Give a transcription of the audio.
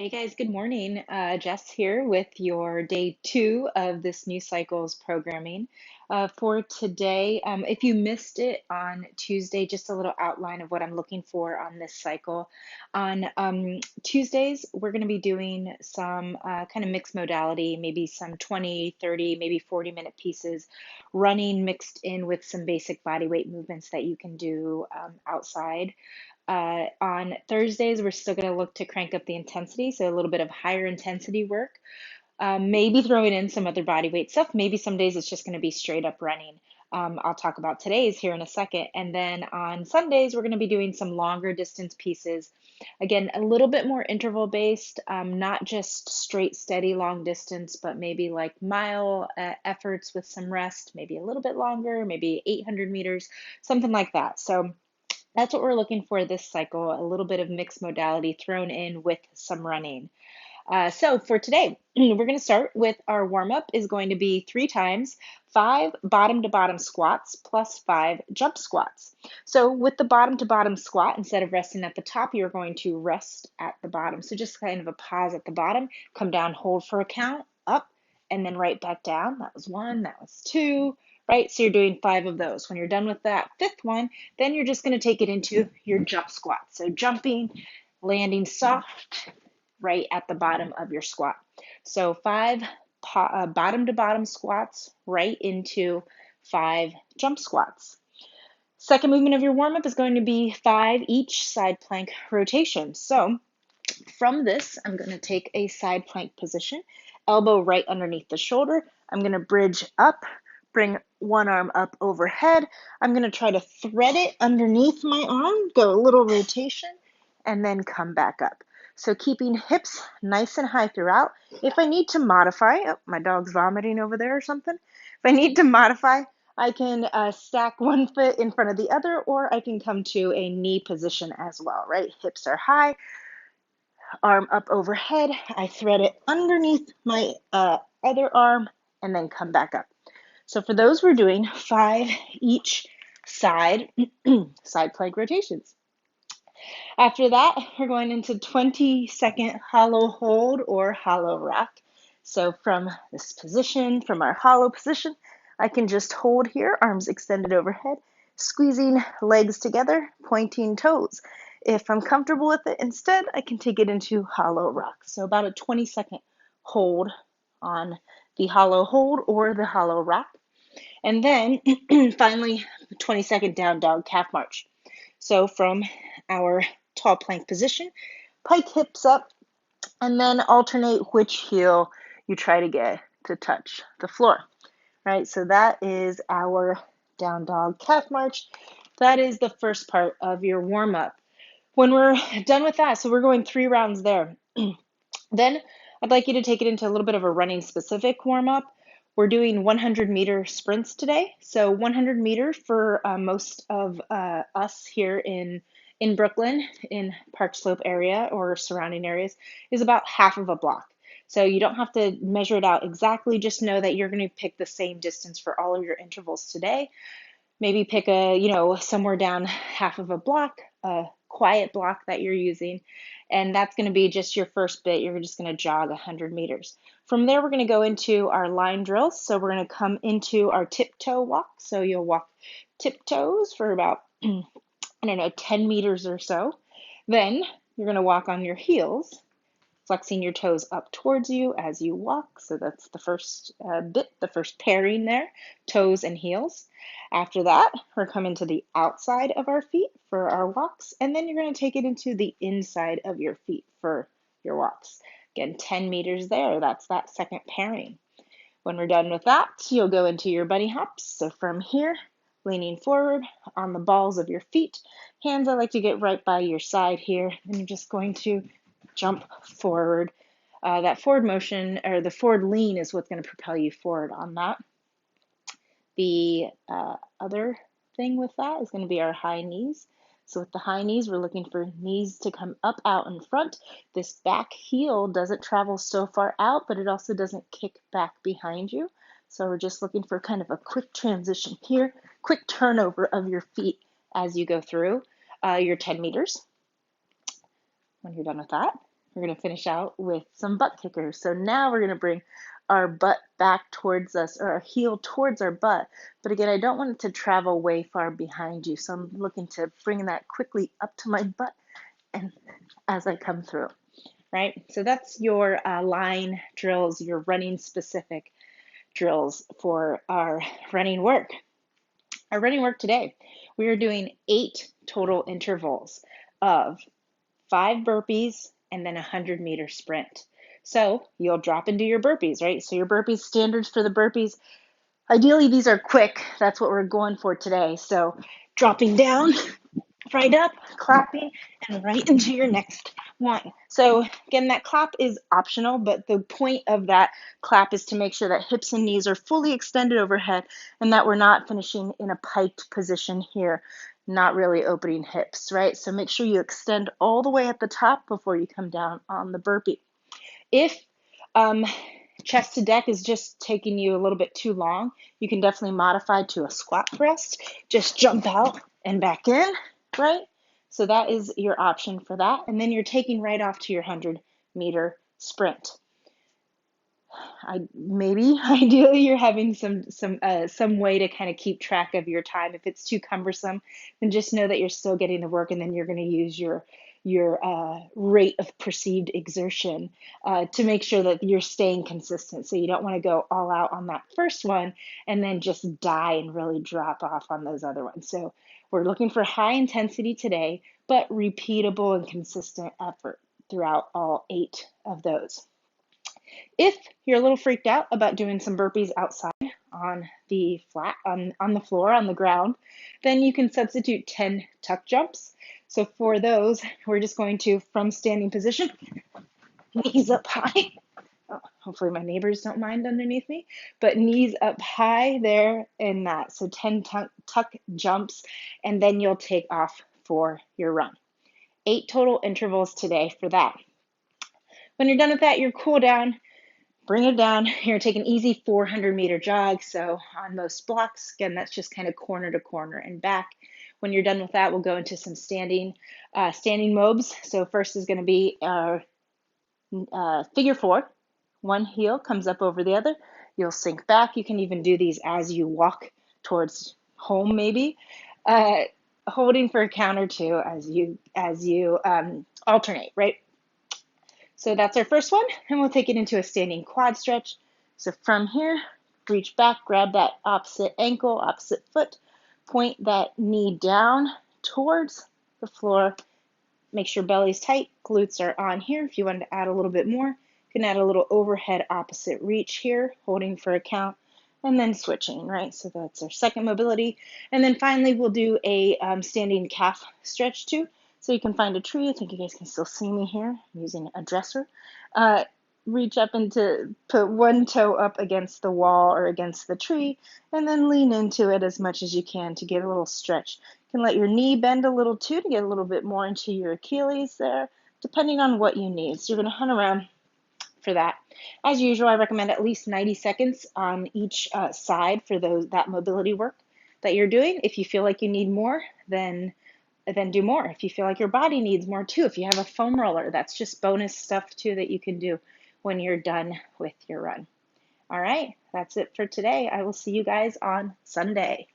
Hey guys, good morning. Jess here with your day two of this new cycle's programming. For today, if you missed it on Tuesday, just a little outline of what I'm looking for on this cycle. On Tuesdays, we're going to be doing some kind of mixed modality, maybe some 20, 30, maybe 40-minute pieces, running mixed in with some basic body weight movements that you can do outside. On Thursdays, we're still going to look to crank up the intensity, so a little bit of higher intensity work. Maybe throwing in some other body weight stuff. Maybe some days it's just going to be straight up running. I'll talk about today's here in a second. And then on Sundays, we're going to be doing some longer distance pieces. Again, a little bit more interval based, not just straight, steady, long distance, but maybe like mile efforts with some rest, maybe a little bit longer, maybe 800 meters, something like that. So that's what we're looking for this cycle, a little bit of mixed modality thrown in with some running. So for today, we're going to start with our warm up is going to be 3 times 5 bottom to bottom squats plus 5 jump squats. So with the bottom to bottom squat, instead of resting at the top, you're going to rest at the bottom. So just kind of a pause at the bottom, come down, hold for a count, up, and then right back down. That was 1, that was 2, right? So you're doing 5 of those. When you're done with that 5th one, then you're just going to take it into your jump squat. So jumping, landing soft, right at the bottom of your squat. So 5 bottom to bottom squats right into 5 jump squats. Second movement of your warm up is going to be 5 each side plank rotation. So from this, I'm going to take a side plank position, elbow right underneath the shoulder. I'm going to bridge up, bring one arm up overhead. I'm going to try to thread it underneath my arm, go a little rotation, and then come back up. So keeping hips nice and high throughout. If I need to modify, oh, my dog's vomiting over there or something. If I need to modify, I can stack one foot in front of the other, or I can come to a knee position as well, right? Hips are high, arm up overhead. I thread it underneath my other arm and then come back up. So for those, we're doing 5 each side, side plank rotations. After that, we're going into 20-second hollow hold or hollow rock. So from this position, from our hollow position, I can just hold here, arms extended overhead, squeezing legs together, pointing toes. If I'm comfortable with it instead, I can take it into hollow rock. So about a 20-second hold on the hollow hold or the hollow rock. And then finally, 20-second down dog calf march. So from our tall plank position, pike hips up, and then alternate which heel you try to get to touch the floor, right? So that is our down dog calf march. That is the first part of your warm up. When we're done with that, so we're going 3 rounds there. Then I'd like you to take it into a little bit of a running specific warm up. We're doing 100-meter sprints today. So 100 meters for most of us here in Brooklyn, in Park Slope area or surrounding areas, is about half of a block. So you don't have to measure it out exactly. Just know that you're going to pick the same distance for all of your intervals today. Maybe pick somewhere down half of a block, a quiet block that you're using, and that's going to be just your first bit. You're just going to jog 100 meters. From there, we're going to go into our line drills. So we're going to come into our tiptoe walk. So you'll walk tiptoes for about, 10 meters or so. Then you're going to walk on your heels, flexing your toes up towards you as you walk. So that's the first bit, the first pairing there, toes and heels. After that, we're coming to the outside of our feet for our walks, and then you're going to take it into the inside of your feet for your walks. Again, 10 meters there, that's that second pairing. When we're done with that, you'll go into your bunny hops. So from here, leaning forward on the balls of your feet, hands I like to get right by your side here, and you're just going to jump forward. That forward motion, or the forward lean, is what's going to propel you forward on that. The other thing with that is going to be our high knees. So with the high knees, we're looking for knees to come up, out in front. This back heel doesn't travel so far out, but it also doesn't kick back behind you. So we're just looking for kind of a quick transition here, quick turnover of your feet as you go through your 10 meters. When you're done with that, We're going to finish out with some butt kickers. So now we're going to bring our butt back towards us, or our heel towards our butt. But again, I don't want it to travel way far behind you. So I'm looking to bring that quickly up to my butt and as I come through, right? So that's your line drills, your running specific drills for our running work. Our running work today, we are doing 8 total intervals of 5 burpees and then a 100-meter sprint. So you'll drop into your burpees, right? So your burpees, standards for the burpees, ideally these are quick. That's what we're going for today. So dropping down, right up, clapping, and right into your next one. So again, that clap is optional, but the point of that clap is to make sure that hips and knees are fully extended overhead and that we're not finishing in a piked position here, not really opening hips, right? So make sure you extend all the way at the top before you come down on the burpee. If chest to deck is just taking you a little bit too long, you can definitely modify to a squat thrust. Just jump out and back in, right? So that is your option for that. And then you're taking right off to your 100-meter sprint. Maybe ideally you're having some way to kind of keep track of your time. If it's too cumbersome, then just know that you're still getting the work, and then you're going to use your rate of perceived exertion to make sure that you're staying consistent. So you don't want to go all out on that first one and then just die and really drop off on those other ones. So we're looking for high intensity today, but repeatable and consistent effort throughout all 8 of those. If you're a little freaked out about doing some burpees outside on the on the floor, on the ground, then you can substitute 10 tuck jumps. So for those, we're just going to, from standing position, knees up high. Oh, hopefully my neighbors don't mind underneath me, but knees up high there in that. So 10 tuck jumps, and then you'll take off for your run. 8 total intervals today for that. When you're done with that, your cool down, bring it down. You're going to take an easy 400-meter jog. So on most blocks, again, that's just kind of corner to corner and back. When you're done with that, we'll go into some standing mobs. So first is going to be figure 4. One heel comes up over the other. You'll sink back. You can even do these as you walk towards home, maybe. Holding for a count or two as you alternate, right? So that's our first one, and we'll take it into a standing quad stretch. So from here, reach back, grab that opposite ankle, opposite foot, point that knee down towards the floor. Make sure belly's tight, glutes are on here. If you wanted to add a little bit more, you can add a little overhead opposite reach here, holding for a count, and then switching, right? So that's our second mobility. And then finally, we'll do a standing calf stretch too. So you can find a tree. I think you guys can still see me here. I'm using a dresser. Reach up into, put one toe up against the wall or against the tree, and then lean into it as much as you can to get a little stretch. You can let your knee bend a little too to get a little bit more into your Achilles there, depending on what you need. So you're going to hunt around for that. As usual, I recommend at least 90 seconds on each side for that mobility work that you're doing. If you feel like you need more, then do more. If you feel like your body needs more too, if you have a foam roller, that's just bonus stuff too that you can do when you're done with your run. All right, that's it for today. I will see you guys on Sunday.